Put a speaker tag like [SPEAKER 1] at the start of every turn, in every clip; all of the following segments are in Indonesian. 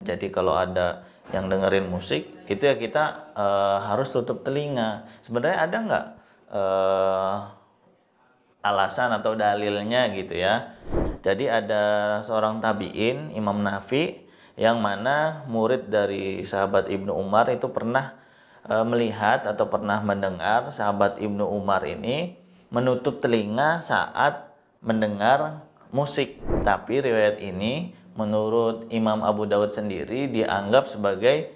[SPEAKER 1] Jadi kalau ada yang dengerin musik, itu ya kita harus tutup telinga. Sebenarnya ada nggak alasan atau dalilnya gitu ya? Jadi ada seorang tabi'in, Imam Nafi, yang mana murid dari sahabat Ibnu Umar itu pernah melihat atau pernah mendengar sahabat Ibnu Umar ini menutup telinga saat mendengar musik. Tapi riwayat ini menurut Imam Abu Daud sendiri dianggap sebagai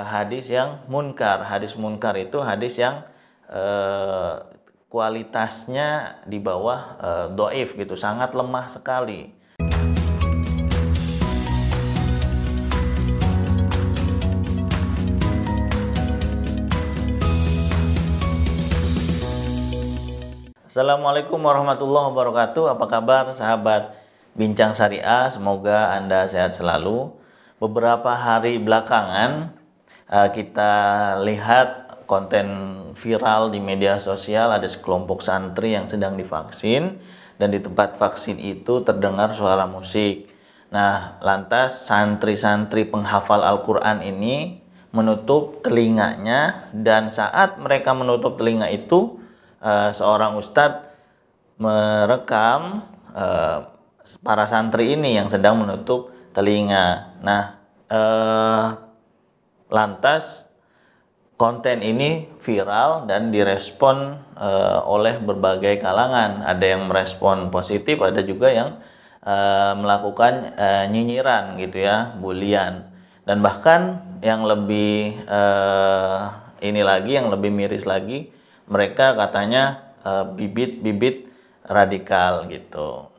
[SPEAKER 1] hadis yang munkar. Hadis munkar itu hadis yang kualitasnya di bawah dhaif gitu, sangat lemah sekali. Assalamualaikum warahmatullahi wabarakatuh. Apa kabar sahabat Bincang Syariah? Semoga Anda sehat selalu. Beberapa hari belakangan kita lihat konten viral di media sosial, ada sekelompok santri yang sedang divaksin dan di tempat vaksin itu terdengar suara musik. Nah, lantas santri-santri penghafal Al-Quran ini menutup telinganya, dan saat mereka menutup telinga itu seorang ustadz merekam para santri ini yang sedang menutup telinga. Nah, lantas konten ini viral dan direspon oleh berbagai kalangan. Ada yang merespon positif, ada juga yang melakukan nyinyiran gitu ya, bulian. Dan bahkan yang lebih yang lebih miris lagi, mereka katanya bibit-bibit radikal gitu.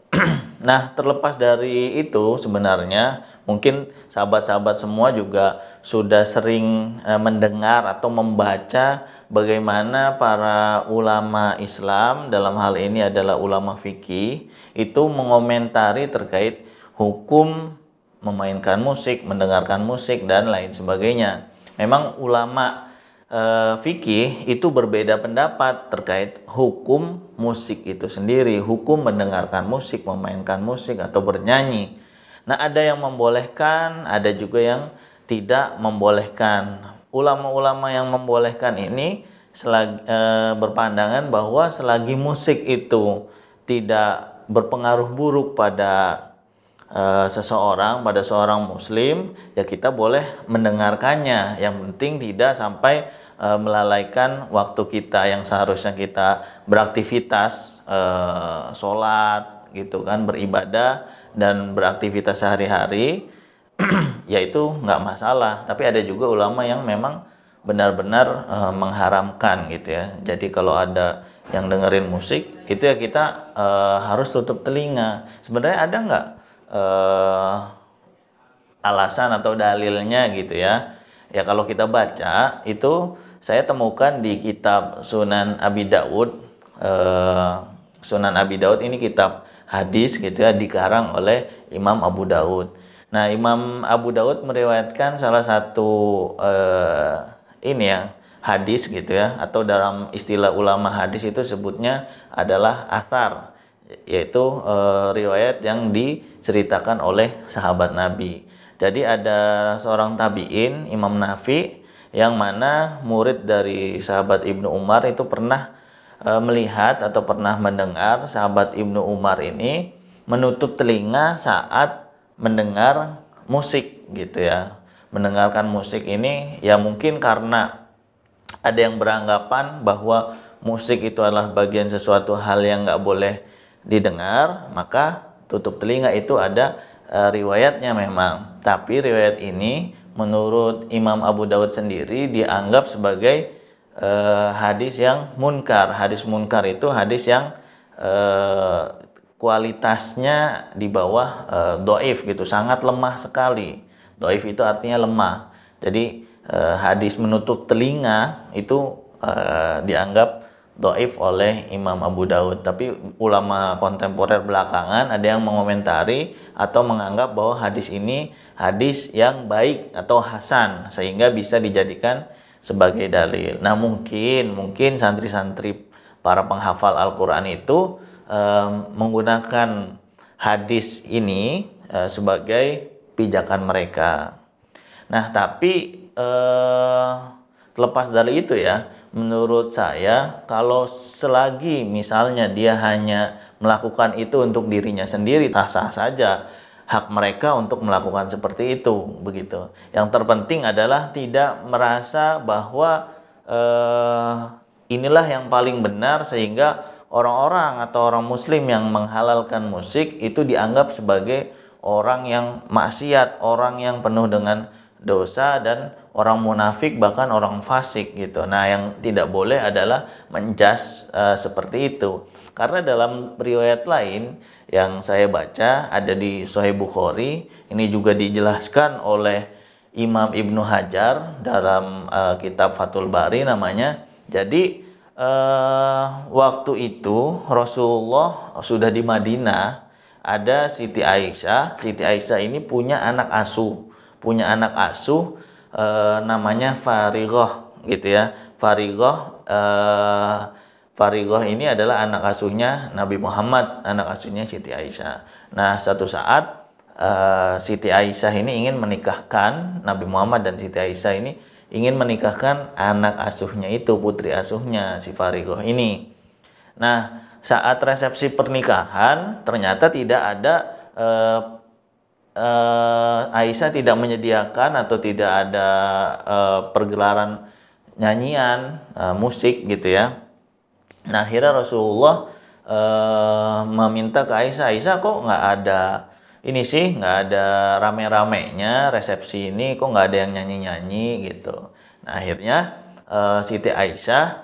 [SPEAKER 1] Nah, terlepas dari itu, sebenarnya mungkin sahabat-sahabat semua juga sudah sering mendengar atau membaca bagaimana para ulama Islam, dalam hal ini adalah ulama fikih, itu mengomentari terkait hukum memainkan musik, mendengarkan musik, dan lain sebagainya. Memang ulama fikih itu berbeda pendapat terkait hukum musik itu sendiri, hukum mendengarkan musik, memainkan musik atau bernyanyi. Nah, ada yang membolehkan, ada juga yang tidak membolehkan. Ulama-ulama yang membolehkan ini berpandangan bahwa selagi musik itu tidak berpengaruh buruk pada seseorang, pada seorang muslim, ya kita boleh mendengarkannya. Yang penting tidak sampai melalaikan waktu kita yang seharusnya kita beraktivitas, sholat gitu kan, beribadah dan beraktivitas sehari-hari, yaitu nggak masalah. Tapi ada juga ulama yang memang benar-benar mengharamkan gitu ya. Jadi kalau ada yang dengerin musik, itu ya kita harus tutup telinga. Sebenarnya ada nggak alasan atau dalilnya gitu ya? Ya kalau kita baca itu, saya temukan di kitab Sunan Abi Daud. Sunan Abi Daud ini kitab hadis gitu ya, dikarang oleh Imam Abu Daud. Nah, Imam Abu Daud meriwayatkan salah satu hadis gitu ya, atau dalam istilah ulama hadis itu sebutnya adalah athar, yaitu riwayat yang diceritakan oleh sahabat Nabi. Jadi ada seorang tabi'in, Imam Nafi, yang mana murid dari sahabat Ibnu Umar itu pernah melihat atau pernah mendengar sahabat Ibnu Umar ini menutup telinga saat mendengar musik gitu ya. Mendengarkan musik ini ya mungkin karena ada yang beranggapan bahwa musik itu adalah bagian sesuatu hal yang nggak boleh didengar, maka tutup telinga itu ada riwayatnya memang. Tapi riwayat ini menurut Imam Abu Daud sendiri dianggap sebagai hadis yang munkar. Hadis munkar itu hadis yang kualitasnya di bawah dhaif gitu, sangat lemah sekali. Dhaif itu artinya lemah. Jadi hadis menutup telinga itu dianggap dhaif oleh Imam Abu Daud. Tapi ulama kontemporer belakangan ada yang mengomentari atau menganggap bahwa hadis ini hadis yang baik atau hasan, sehingga bisa dijadikan sebagai dalil. Nah, mungkin santri-santri para penghafal Al-Quran itu menggunakan hadis ini sebagai pijakan mereka. Nah, tapi terlepas dari itu ya, menurut saya kalau selagi misalnya dia hanya melakukan itu untuk dirinya sendiri, sah-sah saja hak mereka untuk melakukan seperti itu, begitu. Yang terpenting adalah tidak merasa bahwa inilah yang paling benar, sehingga orang-orang atau orang muslim yang menghalalkan musik itu dianggap sebagai orang yang maksiat, orang yang penuh dengan dosa, dan orang munafik, bahkan orang fasik gitu. Nah, yang tidak boleh adalah menjudge seperti itu. Karena dalam riwayat lain yang saya baca ada di Sahih Bukhari, ini juga dijelaskan oleh Imam Ibnu Hajar dalam kitab Fathul Bari namanya. Jadi waktu itu Rasulullah sudah di Madinah, ada Siti Aisyah. Siti Aisyah ini punya anak asuh, namanya Farighah gitu ya. Farighah ini adalah anak asuhnya Nabi Muhammad, anak asuhnya Siti Aisyah. Nah, satu saat Siti Aisyah ini ingin menikahkan Nabi Muhammad, dan Siti Aisyah ini ingin menikahkan anak asuhnya itu, putri asuhnya si Farighah ini. Nah, saat resepsi pernikahan ternyata tidak ada Aisyah tidak menyediakan atau tidak ada pergelaran nyanyian musik gitu ya. Nah, akhirnya Rasulullah meminta ke Aisyah, kok nggak ada ini sih, nggak ada rame-ramenya resepsi ini, kok nggak ada yang nyanyi-nyanyi gitu. Nah, akhirnya Siti Aisyah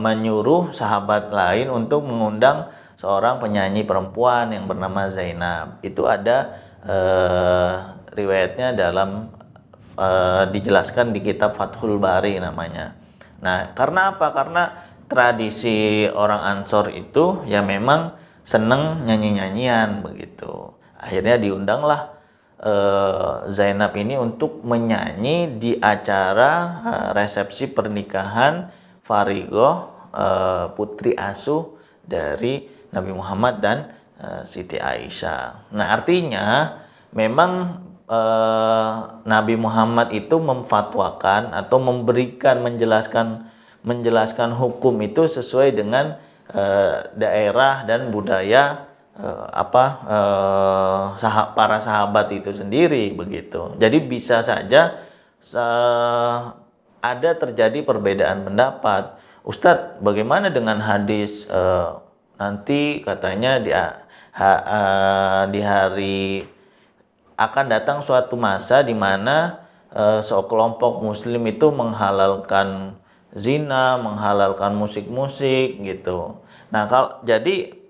[SPEAKER 1] menyuruh sahabat lain untuk mengundang seorang penyanyi perempuan yang bernama Zainab. Itu ada riwayatnya dalam dijelaskan di kitab Fathul Bari namanya. Nah, karena apa? Karena tradisi orang Ansor itu ya memang seneng nyanyi-nyanyian begitu. Akhirnya diundanglah Zainab ini untuk menyanyi di acara resepsi pernikahan Farighah, putri asuh dari Nabi Muhammad dan Siti Aisyah. Nah, artinya memang Nabi Muhammad itu memfatwakan atau menjelaskan hukum itu sesuai dengan daerah dan budaya para sahabat itu sendiri begitu. Jadi bisa saja ada terjadi perbedaan pendapat. Ustadz, bagaimana dengan hadis nanti katanya di hari akan datang suatu masa di mana sekelompok muslim itu menghalalkan zina, menghalalkan musik-musik gitu. Nah, jadi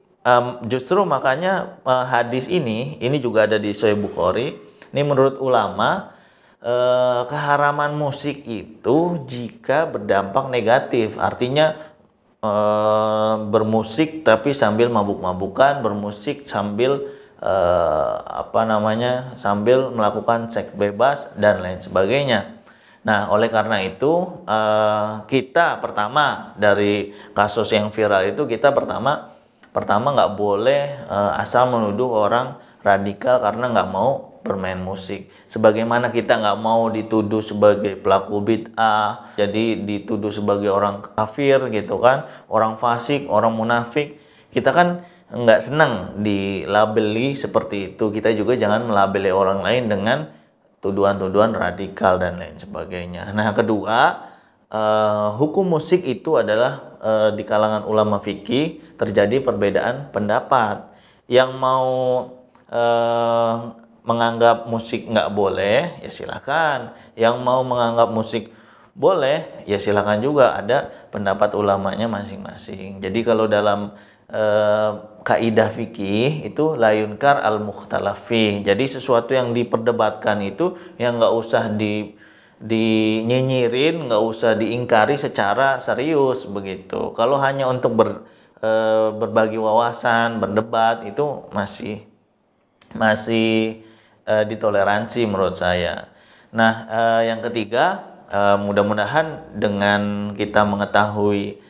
[SPEAKER 1] justru makanya hadis ini juga ada di Sahih Bukhari. Ini menurut ulama keharaman musik itu jika berdampak negatif, artinya bermusik tapi sambil mabuk-mabukan, bermusik sambil sambil melakukan seks bebas dan lain sebagainya. Nah, oleh karena itu kita pertama dari kasus yang viral itu, kita pertama nggak boleh asal menuduh orang radikal karena nggak mau bermain musik. Sebagaimana kita nggak mau dituduh sebagai pelaku bid'ah, jadi dituduh sebagai orang kafir gitu kan, orang fasik, orang munafik. Kita kan nggak senang dilabeli seperti itu. Kita juga jangan melabeli orang lain dengan tuduhan-tuduhan radikal dan lain sebagainya. Nah, kedua, hukum musik itu adalah di kalangan ulama fikih terjadi perbedaan pendapat. Yang mau menganggap musik nggak boleh, ya silakan. Yang mau menganggap musik boleh, ya silakan juga. Ada pendapat ulamanya masing-masing. Jadi kalau dalam kaidah fikih itu la yunkar al mukhtalafi. Jadi sesuatu yang diperdebatkan itu yang nggak usah dinyinyirin, nggak usah diingkari secara serius begitu. Kalau hanya untuk berbagi wawasan, berdebat, itu masih ditoleransi menurut saya. Nah, yang ketiga, mudah-mudahan dengan kita mengetahui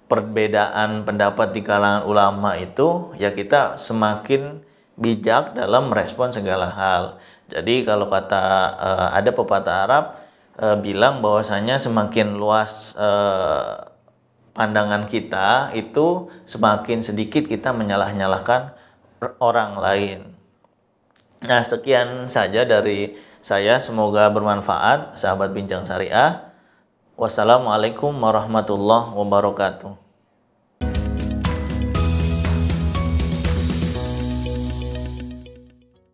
[SPEAKER 1] perbedaan pendapat di kalangan ulama itu, ya kita semakin bijak dalam merespon segala hal. Jadi kalau kata ada pepatah Arab bilang bahwasanya semakin luas pandangan kita itu semakin sedikit kita menyalah-nyalahkan orang lain. Nah, sekian saja dari saya, semoga bermanfaat sahabat Bincang Syariah. Wassalamualaikum warahmatullahi wabarakatuh.